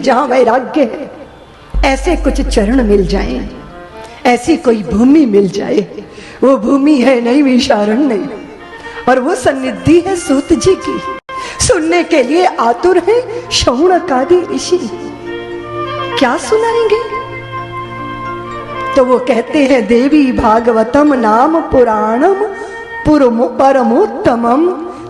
जहां वैराग्य है, ऐसे कुछ चरण मिल जाएं, ऐसी कोई भूमि मिल जाए। वो भूमि है नैमिषारण्य और वो सन्निधि है सूत जी की। सुनने के लिए आतुर है शौनकादि ऋषि। क्या सुनाएंगे? तो वो कहते हैं देवी भागवतम नाम पुराणम परमोत्तमम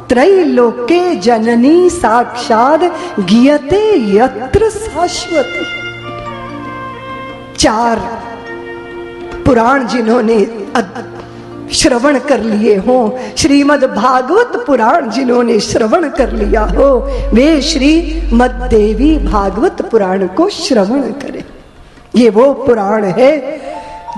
त्रैलोके जननी साक्षात गीयते यत्र शाश्वती। 4 पुराण जिन्होंने श्रवण कर लिए हो, श्रीमद् भागवत पुराण जिन्होंने श्रवण कर लिया हो, वे श्रीमद् देवी भागवत पुराण को श्रवण करें। ये वो पुराण है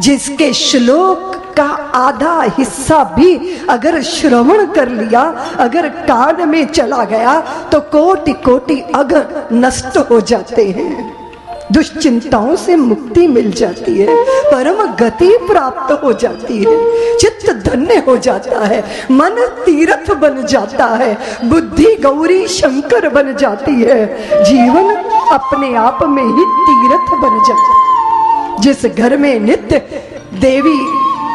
जिसके श्लोक का आधा हिस्सा भी अगर श्रवण कर लिया, अगर कान में चला गया तो कोटि कोटि अगर नष्ट हो जाते हैं, दुश्चिंताओं से मुक्ति मिल जाती है, परम गति प्राप्त हो जाती है, चित्त धन्य हो जाता है, मन तीर्थ बन जाता है, बुद्धि गौरी शंकर बन जाती है, जीवन अपने आप में ही तीर्थ बन जाता है। जिस घर में नित्य देवी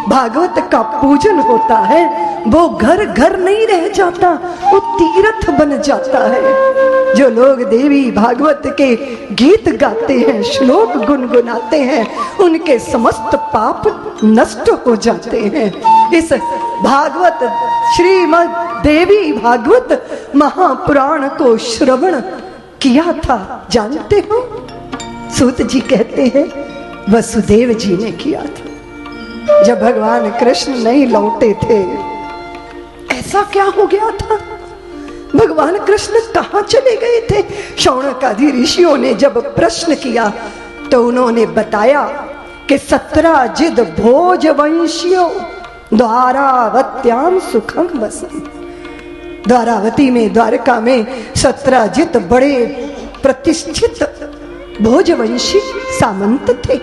भागवत का पूजन होता है वो घर घर नहीं रह जाता, वो तीर्थ बन जाता है। जो लोग देवी भागवत के गीत गाते हैं, श्लोक गुनगुनाते हैं, उनके समस्त पाप नष्ट हो जाते हैं। इस भागवत श्रीमद् देवी भागवत महापुराण को श्रवण किया था, जानते हो? सूत जी कहते हैं वसुदेव जी ने किया था। जब भगवान कृष्ण नहीं लौटे थे, ऐसा क्या हो गया था? भगवान कृष्ण कहाँ चले गए थे? शौनकादि ऋषियों ने जब प्रश्न किया तो उन्होंने बताया कि 17 जिद भोज वंशियों द्वारावत्याम सुखम वसन। द्वारावती में, द्वारका में 17 जिद बड़े प्रतिष्ठित भोजवंशी सामंत थे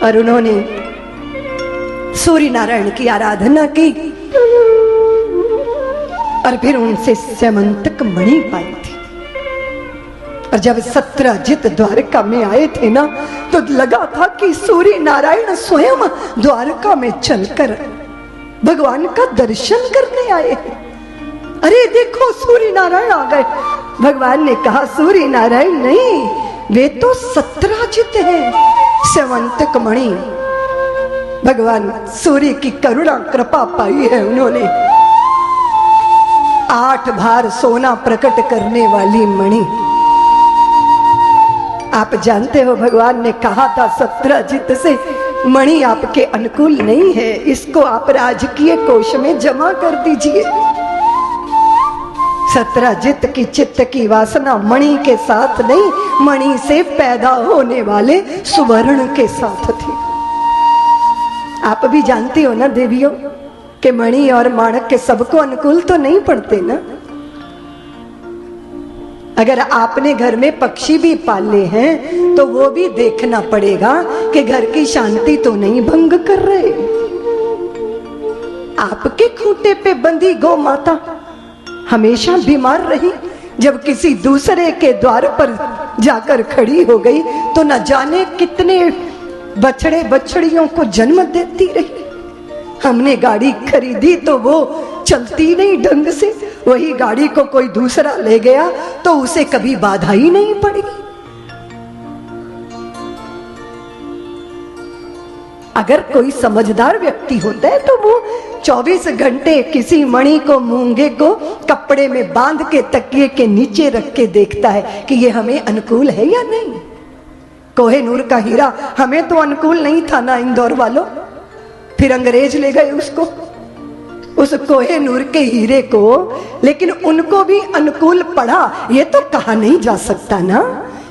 और उन्होंने सूर्य नारायण की आराधना की और फिर उनसे स्यमंतक मणि पाई थी। और जब 17 जित द्वारका में आए थे ना, तो लगा था कि सूर्य नारायण स्वयं द्वारका में चलकर भगवान का दर्शन करने आए हैं। अरे देखो सूर्य नारायण आ गए। भगवान ने कहा सूर्य नारायण नहीं, वे तो 17 जित हैं, स्यमंतक मणि। भगवान सूर्य की करुणा कृपा पाई है उन्होंने। 8 बार सोना प्रकट करने वाली मणि। आप जानते हो भगवान ने कहा था 17 जित से मणि आपके अनुकूल नहीं है, इसको आप राजकीय कोष में जमा कर दीजिए। 17 जित की चित्त की वासना मणि के साथ नहीं, मणि से पैदा होने वाले सुवर्ण के साथ थी। आप भी जानती हो ना देवियों कि मणि और माणक के सबको अनुकूल तो नहीं पड़ते ना। अगर आपने घर में पक्षी भी पाले हैं तो वो भी देखना पड़ेगा कि घर की शांति तो नहीं भंग कर रहे। आपके खूंटे पे बंधी गौ माता हमेशा बीमार रही, जब किसी दूसरे के द्वार पर जाकर खड़ी हो गई तो न जाने कितने बछड़े बछड़ियों को जन्म देती रही। हमने गाड़ी खरीदी तो वो चलती नहीं ढंग से, वही गाड़ी को कोई दूसरा ले गया तो उसे कभी बाधा ही नहीं पड़ी। अगर कोई समझदार व्यक्ति होता है तो वो 24 घंटे किसी मणि को, मूंगे को कपड़े में बांध के तकिए के नीचे रख के देखता है कि ये हमें अनुकूल है या नहीं। कोहिनूर का हीरा हमें तो अनुकूल नहीं था ना इंदौर वालों, फिर अंग्रेज ले गए उसको, उस कोहिनूर के हीरे को, लेकिन उनको भी अनुकूल पड़ा ये तो कहा नहीं जा सकता ना,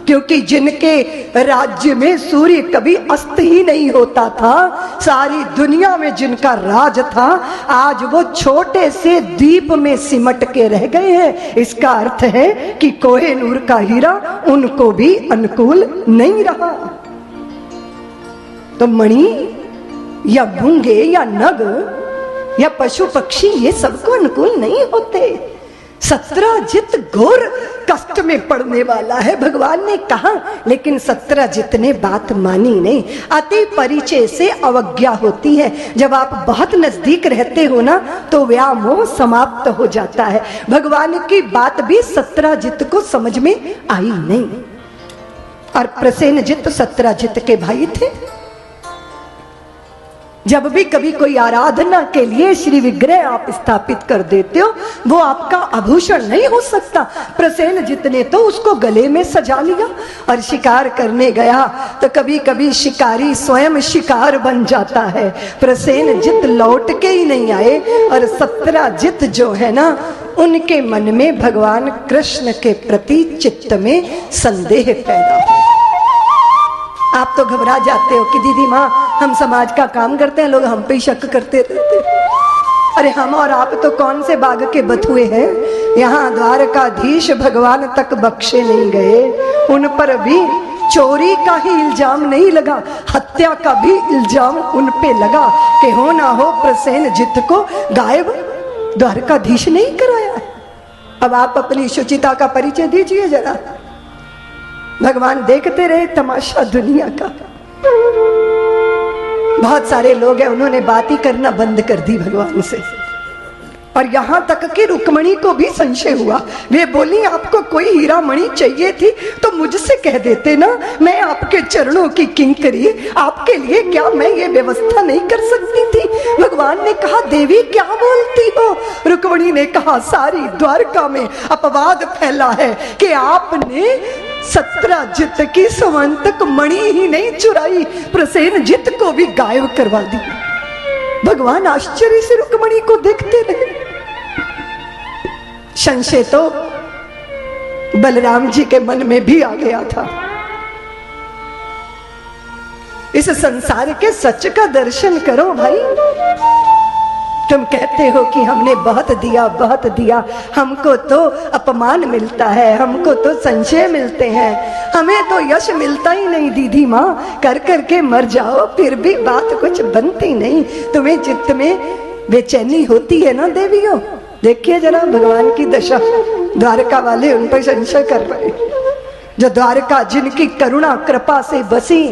क्योंकि जिनके राज्य में सूर्य कभी अस्त ही नहीं होता था, सारी दुनिया में जिनका राज था, आज वो छोटे से द्वीप में सिमट के रह गए हैं। इसका अर्थ है कि कोहिनूर का हीरा उनको भी अनुकूल नहीं रहा। तो मणि या मूंगे या नग या पशु पक्षी ये सबको अनुकूल नहीं होते। 17 जित घोर कष्ट में पड़ने वाला है, भगवान ने कहा। लेकिन 17 जितने बात मानी नहीं। अति परिचय से अवज्ञा होती है। जब आप बहुत नजदीक रहते हो ना तो व्यामोह समाप्त हो जाता है। भगवान की बात भी 17 जित को समझ में आई नहीं। और प्रसेनजित 17 जित के भाई थे। जब भी कभी कोई आराधना के लिए श्री विग्रह आप स्थापित कर देते हो, वो आपका आभूषण नहीं हो सकता। प्रसेनजित ने तो उसको गले में सजा लिया और शिकार करने गया तो कभी कभी शिकारी स्वयं शिकार बन जाता है। प्रसेनजित लौट के ही नहीं आए। और 17 जित जो है ना, उनके मन में भगवान कृष्ण के प्रति चित्त में संदेह पैदा हो। आप तो घबरा जाते हो कि दीदी माँ हम समाज का काम करते हैं, लोग हम पे शक करते रहते। अरे हम और आप तो कौन से बाग के बथुए हैं। यहाँ द्वारकाधीश भगवान तक बख्शे नहीं गए। उन पर भी चोरी का ही इल्जाम नहीं लगा, हत्या का भी इल्जाम उन पे लगा कि हो ना हो प्रसेनजित को गायब द्वारकाधीश ने ही कराया है। अब आप अपनी शुचिता का परिचय दीजिए जरा। भगवान देखते रहे तमाशा दुनिया का। बहुत सारे लोग हैं, उन्होंने बात ही करना बंद कर दी भगवान से। और यहां तक कि रुक्मणी को भी संशय हुआ। वे बोली आपको कोई हीरा मणि चाहिए थी तो मुझसे कह देते ना, मैं आपके चरणों की किंकरी, आपके लिए क्या मैं ये व्यवस्था नहीं कर सकती थी। भगवान ने कहा देवी क्या बोलती हो। रुक्मणी ने कहा सारी द्वारका में अपवाद फैला है कि आपने 17 जित की समंतक मणि ही नहीं चुराई, प्रसेनजित को भी गायब करवा दी। भगवान आश्चर्य से रुक्मणी को देखते रहे। संशय तो बलराम जी के मन में भी आ गया था। इस संसार के सच का दर्शन करो भाई। तुम कहते हो कि हमने बहुत दिया, हमको तो अपमान मिलता है, हमको तो संशय मिलते हैं, हमें तो यश मिलता ही नहीं। दीदी माँ कर करके मर जाओ फिर भी बात कुछ बनती नहीं। तुम्हें चित्त में बेचैनी होती है ना देवियों। देखिए जरा भगवान की दशा। द्वारका वाले उन पर संशय कर रहे। जो द्वारका जिनकी करुणा कृपा से बसी,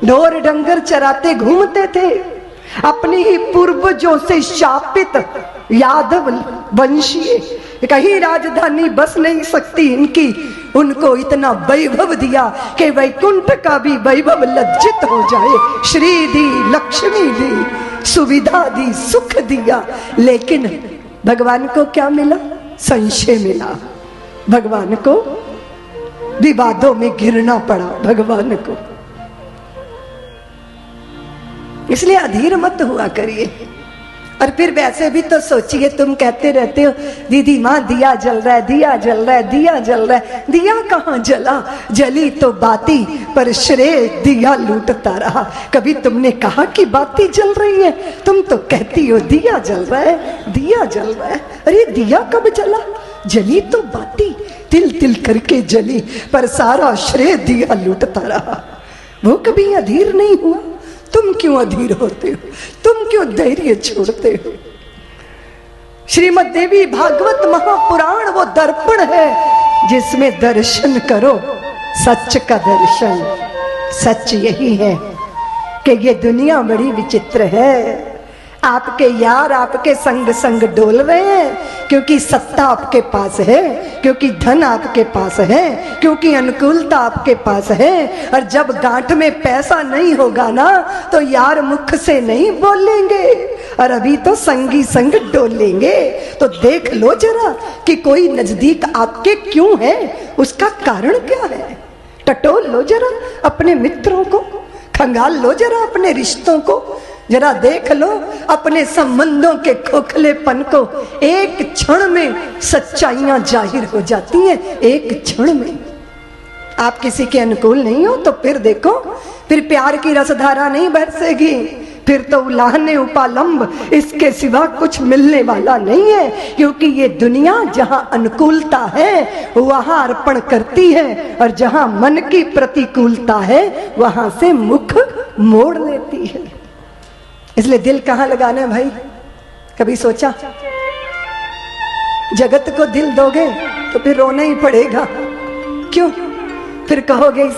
ढोर डंगर चराते घूमते थे, अपनी ही पूर्वजों से शापित यादव वंशीय, कहीं राजधानी बस नहीं सकती इनकी, उनको इतना वैभव दिया कि वैकुंठ का भी वैभव लज्जित हो जाए। श्री दी, लक्ष्मी दी, सुविधा दी, सुख दिया, लेकिन भगवान को क्या मिला? संशय मिला। भगवान को विवादों में घिरना पड़ा। भगवान को इसलिए अधीर मत हुआ करिए। और फिर वैसे भी तो सोचिए, तुम कहते रहते हो दीदी माँ दिया जल रहा है, दिया जल रहा है, दिया जल रहा है। दिया कहाँ जला? जली तो बाती, पर श्रेय दिया लूटता रहा। कभी तुमने कहा कि बाती जल रही है? तुम तो कहती हो दिया जल रहा है, दिया जल रहा है। अरे दिया कब जला? जली तो बाती, तिल तिल करके जली, पर सारा श्रेय दिया लूटता रहा। वो कभी अधीर नहीं हुआ। तुम क्यों अधीर होते हो? तुम क्यों धैर्य छोड़ते हो? श्रीमद् देवी भागवत महापुराण वो दर्पण है जिसमें दर्शन करो सच का दर्शन। सच यही है कि ये दुनिया बड़ी विचित्र है। आपके यार आपके संग संग डोल रहे हैं क्योंकि सत्ता आपके पास है, क्योंकि धन आपके पास है, क्योंकि अनुकूलता आपके पास है। और जब गांठ में पैसा नहीं होगा ना तो यार मुख से नहीं बोलेंगे, और अभी तो संगी संग डोलेंगे। तो देख लो जरा कि कोई नजदीक आपके क्यों है, उसका कारण क्या है। टटोल लो जरा अपने मित्रों को, खंगाल लो जरा अपने रिश्तों को, जरा देख लो अपने संबंधों के खोखलेपन को। एक क्षण में सच्चाइयां जाहिर हो जाती हैं, एक क्षण में। आप किसी के अनुकूल नहीं हो तो फिर देखो, फिर प्यार की रसधारा नहीं बरसेगी, फिर तो उलाहने उपालंब, इसके सिवा कुछ मिलने वाला नहीं है। क्योंकि ये दुनिया जहां अनुकूलता है वहां अर्पण करती है, और जहां मन की प्रतिकूलता है वहां से मुख मोड़ लेती है। इसलिए दिल कहाँ लगाना है भाई? कभी सोचा? जगत को दिल दोगे तो फिर रोना ही पड़ेगा। क्यों फिर कहोगे